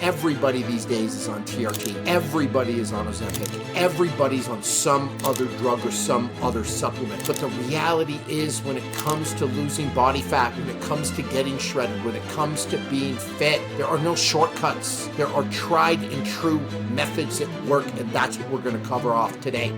Everybody these days is on TRT. Everybody is on Ozempic. Everybody's on some other drug or some other supplement. But the reality is, when it comes to losing body fat, when it comes to getting shredded, when it comes to being fit, there are no shortcuts. There are tried and true methods that work, and that's what we're going to cover off today.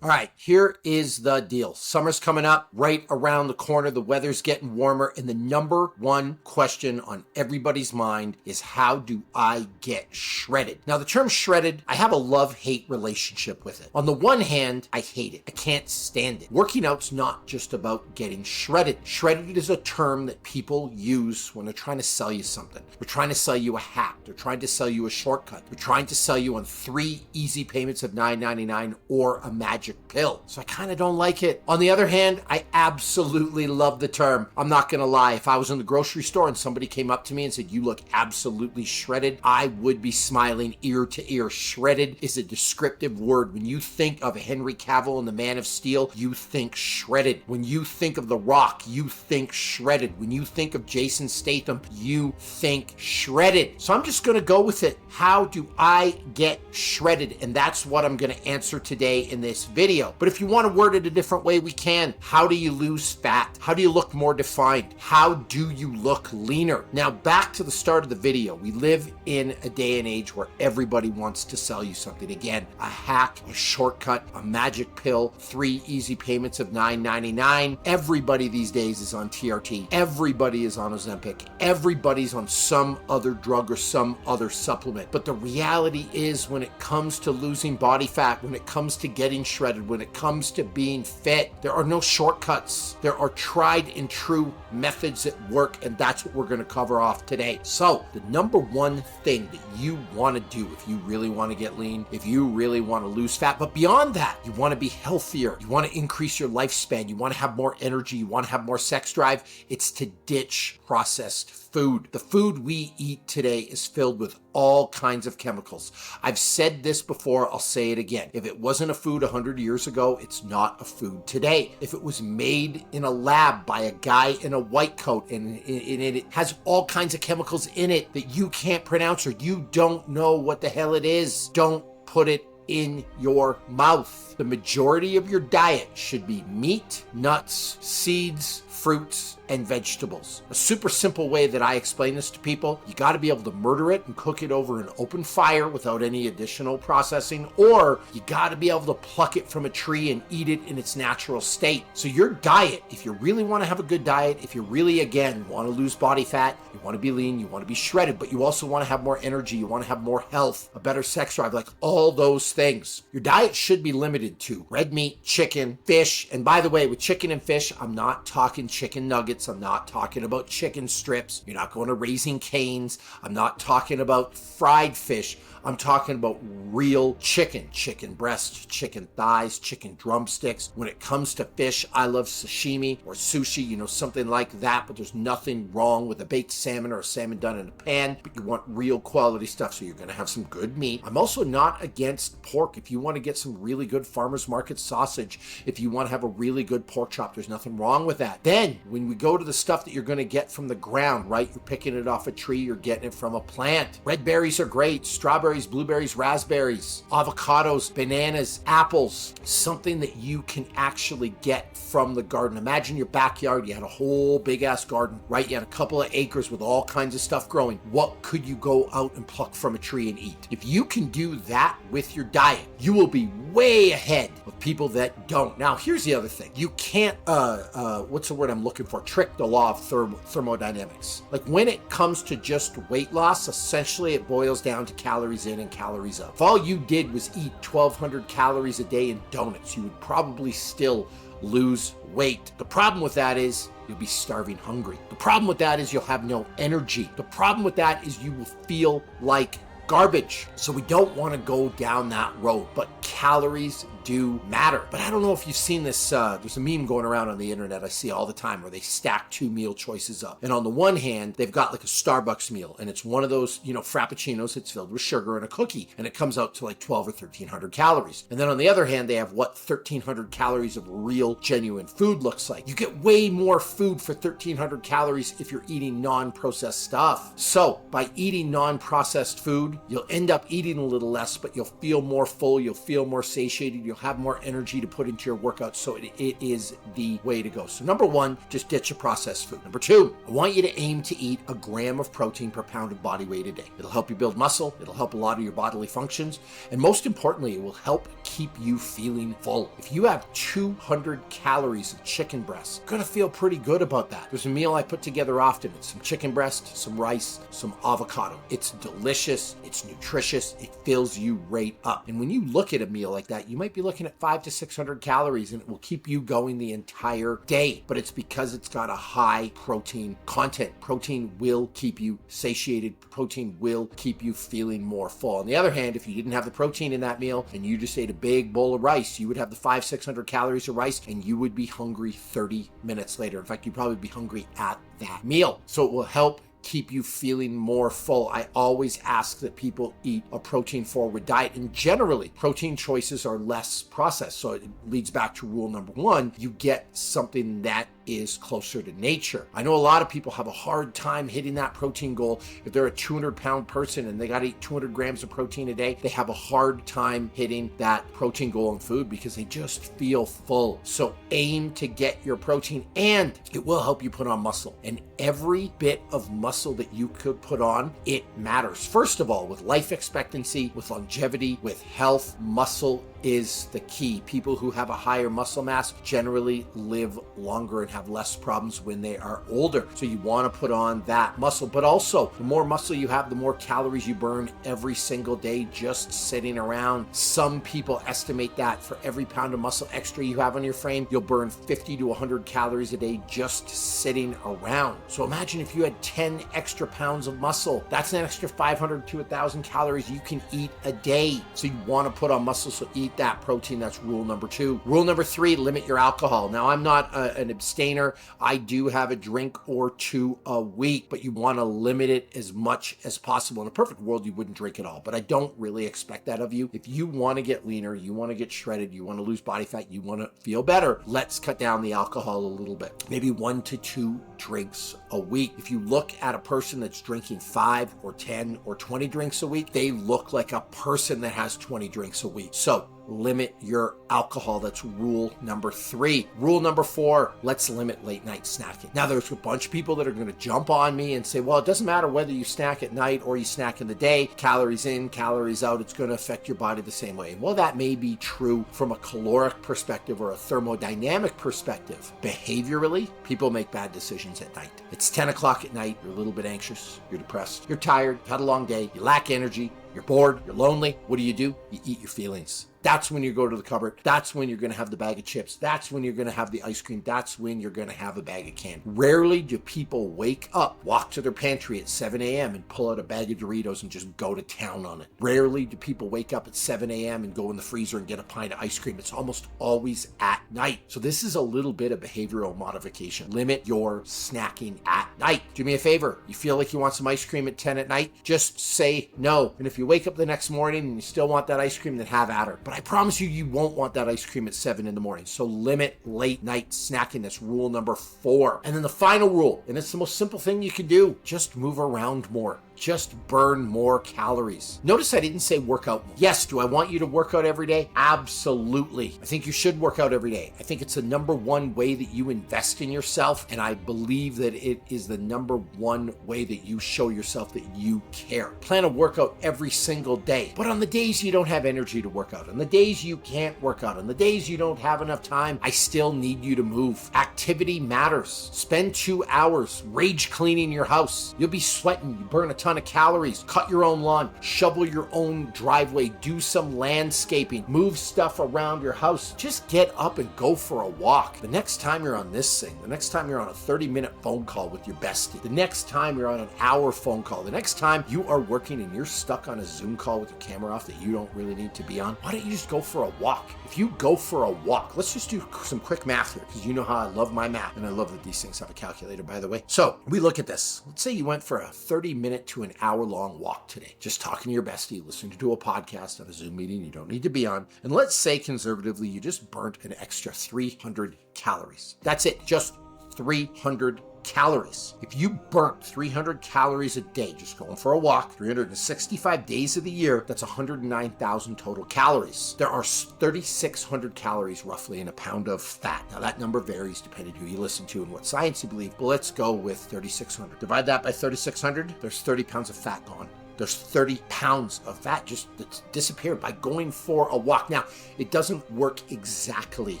All right, here is the deal. Summer's coming up right around the corner. The weather's getting warmer. And the number one question on everybody's mind is, how do I get shredded? Now, the term shredded, I have a love-hate relationship with it. On the one hand, I hate it. I can't stand it. Working out's not just about getting shredded. Shredded is a term that people use when they're trying to sell you something. They're trying to sell you a hack. They're trying to sell you a shortcut. They're trying to sell you on 3 easy payments of $9.99 or a magic pill. So I kind of don't like it. On the other hand, I absolutely love the term. I'm not going to lie. If I was in the grocery store and somebody came up to me and said, "You look absolutely shredded," I would be smiling ear to ear. Shredded is a descriptive word. When you think of Henry Cavill and the Man of Steel, you think shredded. When you think of The Rock, you think shredded. When you think of Jason Statham, you think shredded. So I'm just going to go with it. How do I get shredded? And that's what I'm going to answer today in this video. But if you want to word it a different way, we can. How do you lose fat? How do you look more defined? How do you look leaner? Now, back to the start of the video. We live in a day and age where everybody wants to sell you something. Again, a hack, a shortcut, a magic pill, 3 easy payments of $9.99. Everybody these days is on TRT. Everybody is on Ozempic. Everybody's on some other drug or some other supplement. But the reality is, when it comes to losing body fat, when it comes to getting shredded, when it comes to being fit, there are no shortcuts. There are tried and true methods that work, and that's what we're going to cover off today. So the number one thing that you want to do if you really want to get lean, if you really want to lose fat, but beyond that, you want to be healthier, you want to increase your lifespan, you want to have more energy, you want to have more sex drive, it's to ditch processed food. The food we eat today is filled with all kinds of chemicals. I've said this before, I'll say it again. If it wasn't a food 100 years ago, it's not a food today. If it was made in a lab by a guy in a white coat and it has all kinds of chemicals in it that you can't pronounce or you don't know what the hell it is, don't put it in your mouth. The majority of your diet should be meat, nuts, seeds, fruits, and vegetables. A super simple way that I explain this to people: you got to be able to murder it and cook it over an open fire without any additional processing, or you got to be able to pluck it from a tree and eat it in its natural state. So your diet, if you really want to have a good diet, if you really, again, want to lose body fat, you want to be lean, you want to be shredded, but you also want to have more energy, you want to have more health, a better sex drive, like all those things, your diet should be limited to red meat, chicken, fish. And by the way, with chicken and fish, I'm not talking chicken nuggets. I'm not talking about chicken strips. You're not going to Raising Cane's. I'm not talking about fried fish. I'm talking about real chicken, chicken breasts, chicken thighs, chicken drumsticks. When it comes to fish, I love sashimi or sushi, something like that, but there's nothing wrong with a baked salmon or a salmon done in a pan, but you want real quality stuff, so you're going to have some good meat. I'm also not against pork. If you want to get some really good farmer's market sausage, if you want to have a really good pork chop, there's nothing wrong with that. Then, when we go to the stuff that you're going to get from the ground, right? You're picking it off a tree, you're getting it from a plant. Red berries are great, strawberries, blueberries, raspberries, avocados, bananas, apples, something that you can actually get from the garden. Imagine your backyard, you had a whole big ass garden, right? You had a couple of acres with all kinds of stuff growing. What could you go out and pluck from a tree and eat? If you can do that with your diet, you will be way ahead of people that don't. Now, here's the other thing. You can't, what's the word I'm looking for? Trick the law of thermodynamics. Like, when it comes to just weight loss, essentially it boils down to calories in and calories up. If all you did was eat 1,200 calories a day in donuts, you would probably still lose weight. The problem with that is you'll be starving hungry. The problem with that is you'll have no energy. The problem with that is you will feel like garbage. So we don't want to go down that road, but calories do matter. But I don't know if you've seen this, there's a meme going around on the internet I see all the time where they stack two meal choices up. And on the one hand, they've got like a Starbucks meal, and it's one of those, frappuccinos that's filled with sugar and a cookie, and it comes out to like 12 or 1300 calories. And then on the other hand, they have what 1300 calories of real, genuine food looks like. You get way more food for 1300 calories if you're eating non-processed stuff. So by eating non-processed food, you'll end up eating a little less, but you'll feel more full, you'll feel more satiated, you'll have more energy to put into your workout. So it is the way to go. So number one, just ditch your processed food. Number two, I want you to aim to eat a gram of protein per pound of body weight a day. It'll help you build muscle, it'll help a lot of your bodily functions, and most importantly, it will help keep you feeling full. If you have 200 calories of chicken breast, you're gonna feel pretty good about that. There's a meal I put together often. It's some chicken breast, some rice, some avocado. It's delicious, it's nutritious, it fills you right up. And when you look at a meal like that, you might be looking at 500 to 600 calories, and it will keep you going the entire day. But it's because it's got a high protein content. Protein will keep you satiated. Protein will keep you feeling more full. On the other hand, if you didn't have the protein in that meal and you just ate a big bowl of rice, you would have the 500-600 calories of rice, and you would be hungry 30 minutes later. In fact, you'd probably be hungry at that meal. So it will help keep you feeling more full. I always ask that people eat a protein forward diet, and generally protein choices are less processed. So it leads back to rule number one, you get something that is closer to nature. I know a lot of people have a hard time hitting that protein goal. If they're a 200-pound person and they got to eat 200 grams of protein a day, they have a hard time hitting that protein goal in food because they just feel full. So aim to get your protein, and it will help you put on muscle. And every bit of muscle that you could put on, it matters. First of all, with life expectancy, with longevity, with health, muscle is the key. People who have a higher muscle mass generally live longer and have less problems when they are older. So you want to put on that muscle, but also the more muscle you have, the more calories you burn every single day just sitting around. Some people estimate that for every pound of muscle extra you have on your frame, you'll burn 50 to 100 calories a day just sitting around. So imagine if you had 10 extra pounds of muscle, that's an extra 500 to 1,000 calories you can eat a day. So you want to put on muscle, so eat that protein. That's rule number two. Rule number three, limit your alcohol. Now, I'm not an abstainer. I do have a drink or two a week, but you want to limit it as much as possible. In a perfect world, you wouldn't drink at all, but I don't really expect that of you. If you want to get leaner, you want to get shredded, you want to lose body fat, you want to feel better, let's cut down the alcohol a little bit. Maybe 1 to 2 drinks a week. If you look at a person that's drinking 5 or 10 or 20 drinks a week, they look like a person that has 20 drinks a week. So limit your alcohol. That's rule number 3. Rule number 4, let's limit late night snacking. Now, there's a bunch of people that are going to jump on me and say, well, it doesn't matter whether you snack at night or you snack in the day, calories in, calories out, it's going to affect your body the same way. Well, that may be true from a caloric perspective or a thermodynamic perspective. Behaviorally, people make bad decisions at night. It's 10 o'clock at night, you're a little bit anxious, you're depressed, you're tired, you've had a long day, you lack energy, you're bored, you're lonely. What do? You eat your feelings. That's when you go to the cupboard. That's when you're going to have the bag of chips. That's when you're going to have the ice cream. That's when you're going to have a bag of candy. Rarely do people wake up, walk to their pantry at 7 a.m. and pull out a bag of Doritos and just go to town on it. Rarely do people wake up at 7 a.m. and go in the freezer and get a pint of ice cream. It's almost always at night. So this is a little bit of behavioral modification. Limit your snacking at night. Do me a favor. You feel like you want some ice cream at 10 at night? Just say no. And if you wake up the next morning and you still want that ice cream, then have at her. But I promise you, you won't want that ice cream at 7 in the morning. So limit late night snacking. That's rule number 4. And then the final rule, and it's the most simple thing you can do, just move around more. Just burn more calories. Notice I didn't say work out more. Yes, do I want you to work out every day? Absolutely. I think you should work out every day. I think it's the number one way that you invest in yourself, and I believe that it is the number one way that you show yourself that you care. Plan a workout every single day, but on the days you don't have energy to work out, on On the days you can't work out, on the days you don't have enough time, I still need you to move. Activity matters. Spend 2 hours rage cleaning your house. You'll be sweating, you burn a ton of calories. Cut your own lawn, shovel your own driveway, do some landscaping, move stuff around your house. Just get up and go for a walk. The next time you're on this thing, the next time you're on a 30-minute phone call with your bestie, the next time you're on an hour phone call, the next time you are working and you're stuck on a Zoom call with your camera off that you don't really need to be on, why don't you just go for a walk? If you go for a walk, let's just do some quick math here, because you know how I love my math, and I love that these things have a calculator, by the way. So we look at this. Let's say you went for a 30-minute to an hour-long walk today, just talking to your bestie, listening to a podcast on a Zoom meeting you don't need to be on, and let's say conservatively you just burnt an extra 300 calories. That's it, just 300 calories. If you burnt 300 calories a day just going for a walk, 365 days of the year, that's 109,000 total calories. There are 3,600 calories roughly in a pound of fat. Now that number varies depending who you listen to and what science you believe, but let's go with 3,600. Divide that by 3,600, there's 30 pounds of fat gone. There's 30 pounds of fat just that's disappeared by going for a walk. Now, it doesn't work exactly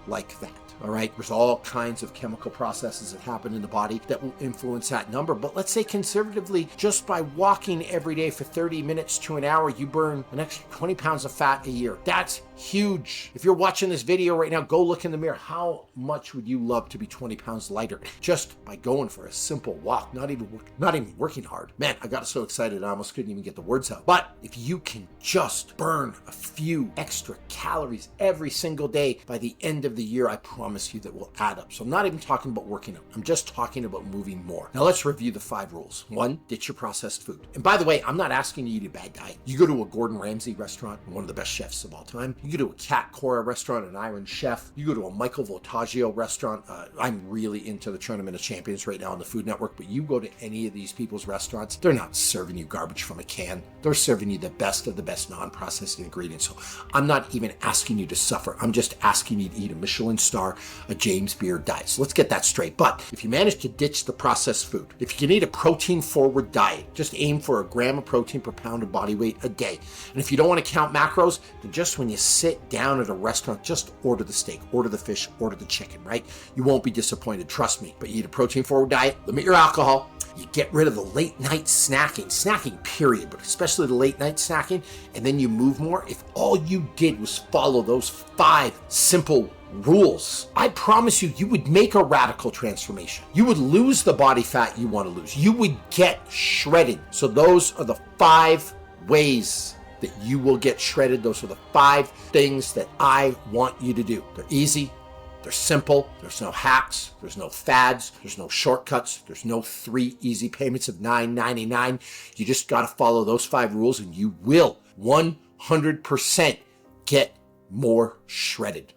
like that. All right, there's all kinds of chemical processes that happen in the body that will influence that number. But let's say conservatively, just by walking every day for 30 minutes to an hour, you burn an extra 20 pounds of fat a year. That's huge. If you're watching this video right now, go look in the mirror. How much would you love to be 20 pounds lighter just by going for a simple walk, not even working hard? Man, I got so excited I almost couldn't even get the words out. But if you can just burn a few extra calories every single day by the end of the year, I promise you that will add up. So I'm not even talking about working out. I'm just talking about moving more. Now let's review the 5 rules. 1, ditch your processed food. And by the way, I'm not asking you to eat a bad diet. You go to a Gordon Ramsay restaurant, one of the best chefs of all time. You go to a Cat Cora restaurant, an Iron Chef. You go to a Michael Voltaggio restaurant. I'm really into the Tournament of Champions right now on the Food Network, but you go to any of these people's restaurants, they're not serving you garbage from a can. They're serving you the best of the best non-processed ingredients. So I'm not even asking you to suffer. I'm just asking you to eat a Michelin star, a James Beard diet. So let's get that straight. But if you manage to ditch the processed food, if you can eat a protein-forward diet, just aim for a gram of protein per pound of body weight a day. And if you don't want to count macros, then just when you sit down at a restaurant, just order the steak, order the fish, order the chicken, right? You won't be disappointed, trust me. But you eat a protein-forward diet, limit your alcohol, you get rid of the late night snacking period, but especially the late night snacking, and then you move more. If all you did was follow those 5 simple rules, I promise you, you would make a radical transformation. You would lose the body fat you want to lose. You would get shredded. So those are the 5 ways that you will get shredded. Those are the 5 things that I want you to do. They're easy. They're simple. There's no hacks. There's no fads. There's no shortcuts. There's no 3 easy payments of $9.99. You just got to follow those 5 rules and you will 100% get more shredded.